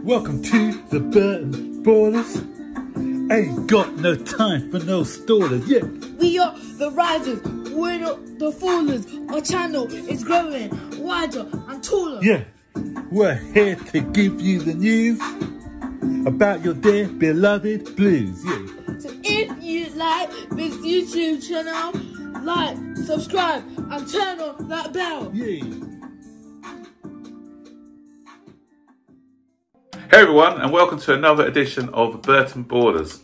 Welcome to the Burton Borders. Ain't got no time for no stallers, yeah. We are the risers, we're not the fallers. Our channel is growing wider and taller. Yeah, we're here to give you the news about your dear beloved Blues, yeah. So if you like this YouTube channel, like, subscribe and turn on that bell. Yeah. Hey everyone, and welcome to another edition of Burton Borders.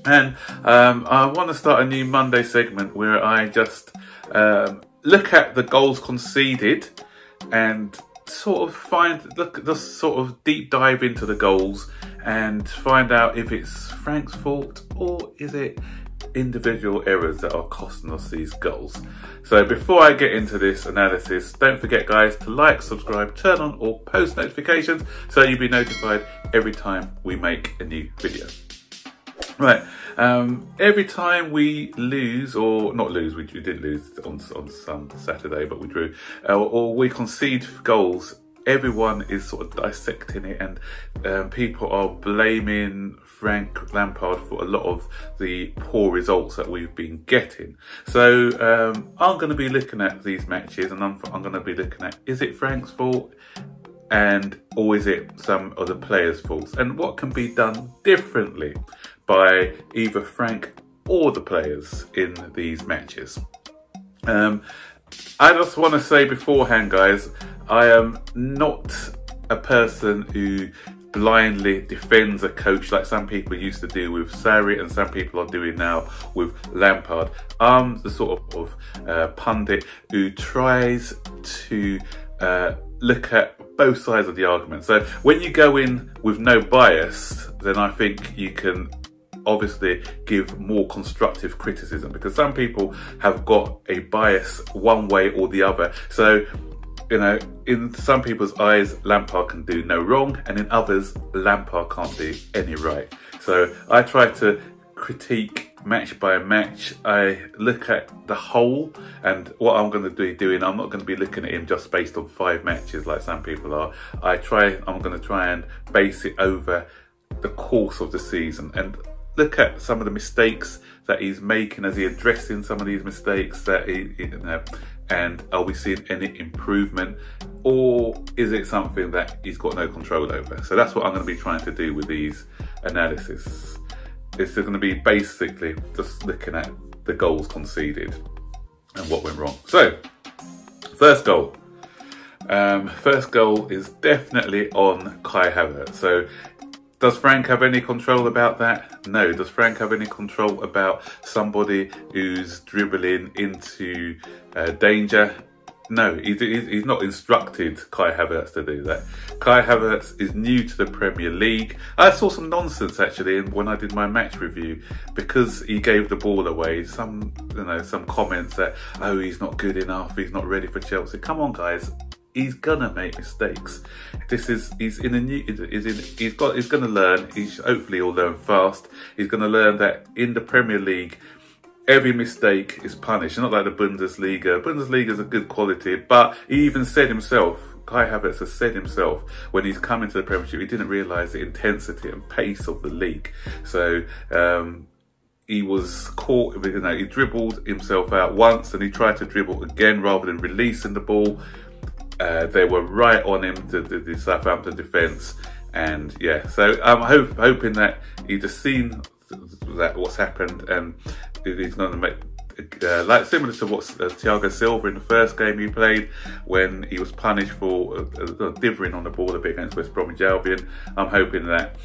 And I want to start a new Monday segment where I just look at the goals conceded and sort of just sort of deep dive into the goals and find out if it's Frank's fault or is it individual errors that are costing us these goals. So before I get into this analysis, don't forget guys to like, subscribe, turn on all post notifications so you'll be notified every time we make a new video. Right, every time we lose, or not lose, we did lose on some Saturday, but we drew, or we concede goals, everyone is sort of dissecting it, and people are blaming Frank Lampard for a lot of the poor results that we've been getting. So I'm going to be looking at these matches, and I'm going to be looking at, is it Frank's fault, or is it some of the players' faults, and what can be done differently by either Frank or the players in these matches. I just want to say beforehand, guys, I am not a person who blindly defends a coach like some people used to do with Sarri and some people are doing now with Lampard. I'm the sort of pundit who tries to look at both sides of the argument. So when you go in with no bias, then I think you can obviously give more constructive criticism, because some people have got a bias one way or the other. So, you know, in some people's eyes, Lampard can do no wrong, and in others, Lampard can't do any right. So I try to critique match by match. I look at the whole, and what I'm going to be doing, I'm not going to be looking at him just based on 5 matches like some people are. I'm going to try and base it over the course of the season and look at some of the mistakes that he's making. As he addressing some of these mistakes that and are we seeing any improvement, or is it something that he's got no control over? So that's what I'm going to be trying to do with these analysis. It's going to be basically just looking at the goals conceded and what went wrong. So first goal. First goal is definitely on Kai Havertz. So does Frank have any control about that? No. Does Frank have any control about somebody who's dribbling into danger? No, he's not instructed Kai Havertz to do that. Kai Havertz is new to the Premier League. I saw some nonsense actually when I did my match review, because he gave the ball away. Some comments that, oh, he's not good enough, he's not ready for Chelsea. Come on, guys. He's gonna make mistakes. He's gonna learn. Hopefully he'll learn fast. He's gonna learn that in the Premier League, every mistake is punished. Not like the Bundesliga. Bundesliga is a good quality, but he even said himself, Kai Havertz has said himself, when he's come into the Premiership, he didn't realise the intensity and pace of the league. So he was caught, he dribbled himself out once and he tried to dribble again rather than releasing the ball. They were right on him, the Southampton defence, and yeah, so I'm hoping that he's just seen that what's happened, and he's going to make like similar to what Thiago Silva in the first game he played when he was punished for dithering on the ball a bit against West Bromwich Albion. I'm hoping that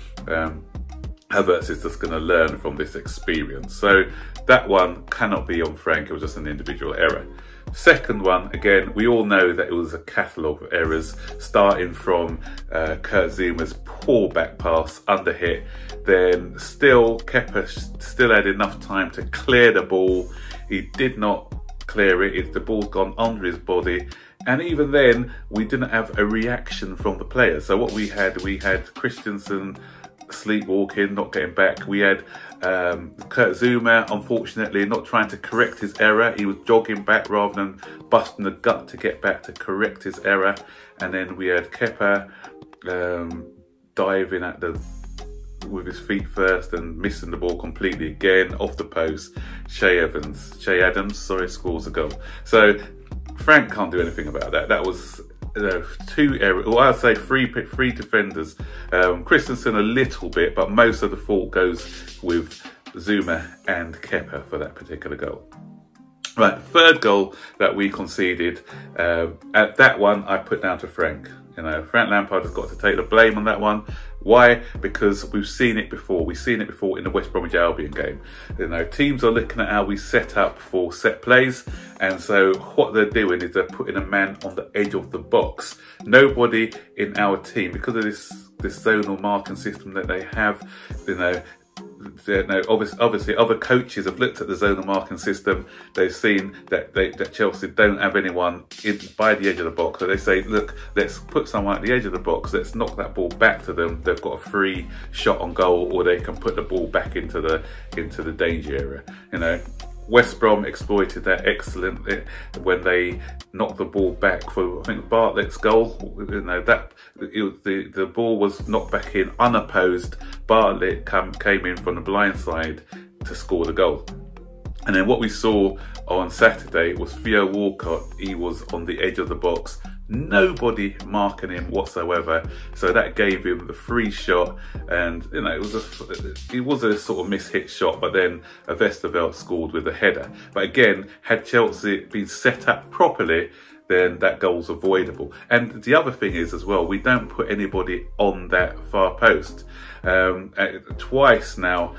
Havertz is just going to learn from this experience. So that one cannot be on Frank. It was just an individual error. Second one, again, we all know that it was a catalogue of errors, starting from Kurt Zouma's poor back pass, under hit, then still Kepa still had enough time to clear the ball. He did not clear it. The ball's gone under his body, and even then we didn't have a reaction from the players. So what we had Christensen sleepwalking, not getting back. We had Kurt Zouma, unfortunately, not trying to correct his error. He was jogging back rather than busting the gut to get back to correct his error. And then we had Kepa diving at the with his feet first and missing the ball completely again off the post. Che Adams, sorry, scores a goal. So Frank can't do anything about that. That was two errors, or I'd say three defenders. Christensen a little bit, but most of the fault goes with Zouma and Kepa for that particular goal. Right, third goal that we conceded, at that one I put down to Frank. Frank Lampard has got to take the blame on that one. Why? Because we've seen it before. We've seen it before in the West Bromwich Albion game. Teams are looking at how we set up for set plays, and so what they're doing is they're putting a man on the edge of the box. Nobody in our team, because of this zonal marking system that they have, obviously other coaches have looked at the zonal marking system. They've seen that Chelsea don't have anyone by the edge of the box, so they say, look, let's put someone at the edge of the box, let's knock that ball back to them. They've got a free shot on goal, or they can put the ball back into the danger area. West Brom exploited that excellently when they knocked the ball back for, I think, Bartlett's goal. The ball was knocked back in unopposed. Bartlett came in from the blind side to score the goal. And then what we saw on Saturday was Theo Walcott. He was on the edge of the box, nobody marking him whatsoever, so that gave him the free shot. And it was a sort of mishit shot, but then Westerveld scored with a header. But again, had Chelsea been set up properly, then that goal's avoidable. And the other thing is as well, we don't put anybody on that far post. Twice now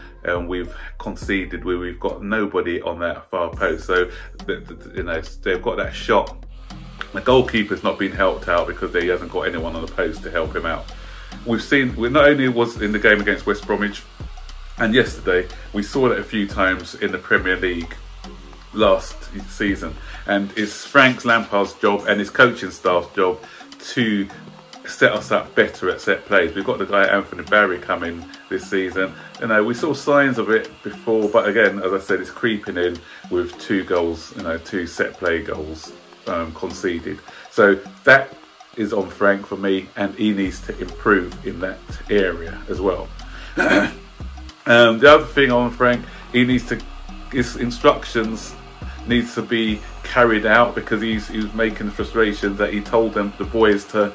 we've conceded where we've got nobody on that far post. So they've got that shot. The goalkeeper's not been helped out because he hasn't got anyone on the post to help him out. We not only was in the game against West Bromwich, and yesterday we saw it a few times in the Premier League last season, and it's Frank Lampard's job and his coaching staff's job to set us up better at set plays. We've got the guy Anthony Barry coming this season. We saw signs of it before, but again, as I said, it's creeping in with 2 goals, 2 set play goals conceded. So that is on Frank for me, and he needs to improve in that area as well. The other thing on Frank, his instructions needs to be carried out, because he's making frustrations that he told the boys to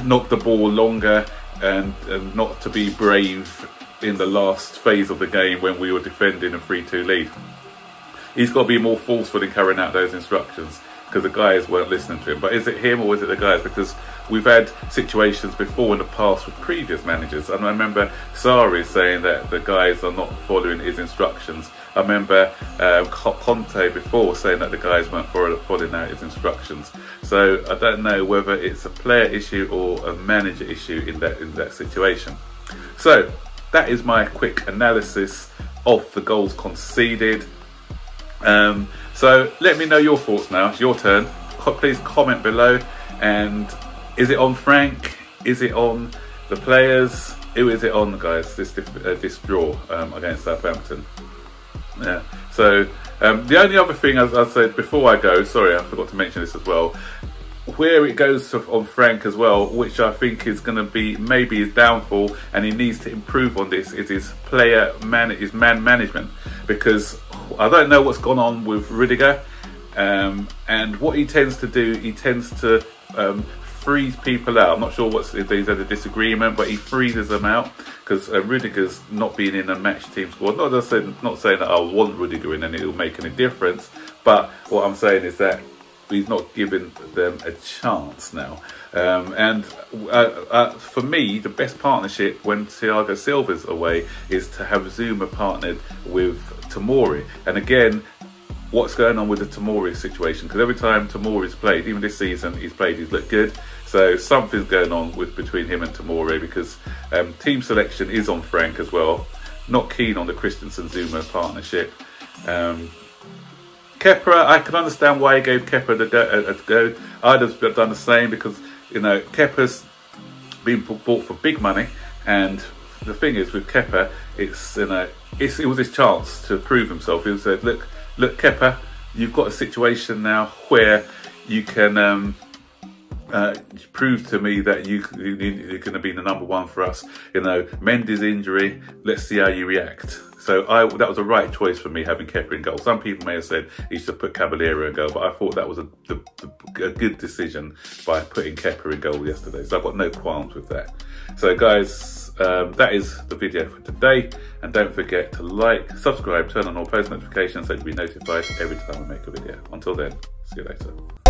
knock the ball longer and not to be brave in the last phase of the game when we were defending a 3-2 lead. He's got to be more forceful in carrying out those instructions, because the guys weren't listening to him. But is it him or is it the guys? Because we've had situations before in the past with previous managers, and I remember Sarri saying that the guys are not following his instructions. I remember Conte before saying that the guys weren't following out his instructions. So I don't know whether it's a player issue or a manager issue in that situation. So that is my quick analysis of the goals conceded. So let me know your thoughts now. It's your turn. Please comment below. And is it on Frank? Is it on the players? Who is it on, guys? This draw against Southampton. Yeah. So the only other thing, as I said before I go, sorry, I forgot to mention this as well, where it goes on Frank as well, which I think is going to be maybe his downfall, and he needs to improve on this, is his man management, because I don't know what's gone on with Rudiger, and what he tends to do, he tends to freeze people out. I'm not sure if he's had a disagreement, but he freezes them out, because Rudiger's not being in a match team squad. Not saying that I want Rudiger in and it'll make any difference, but what I'm saying is that he's not giving them a chance now. For me, the best partnership when Thiago Silva's away is to have Zouma partnered with Tomori. And again, what's going on with the Tomori situation? Because every time Tomori's played, even this season he's looked good. So something's going on between him and Tomori, because team selection is on Frank as well. Not keen on the Christensen-Zouma partnership. Kepa, I can understand why he gave Kepa a go. I'd have done the same, because Kepa's been bought for big money, and the thing is with Kepa, it was his chance to prove himself. He said, look Kepa, you've got a situation now where you can proved to me that you're going to be the number one for us. You know, Mendy's injury, let's see how you react. So that was a right choice for me, having Kepa in goal. Some people may have said he should put Caballero in goal, but I thought that was a good decision by putting Kepa in goal yesterday. So I've got no qualms with that. So guys, that is the video for today. And don't forget to like, subscribe, turn on all post notifications so you'll be notified every time I make a video. Until then, see you later.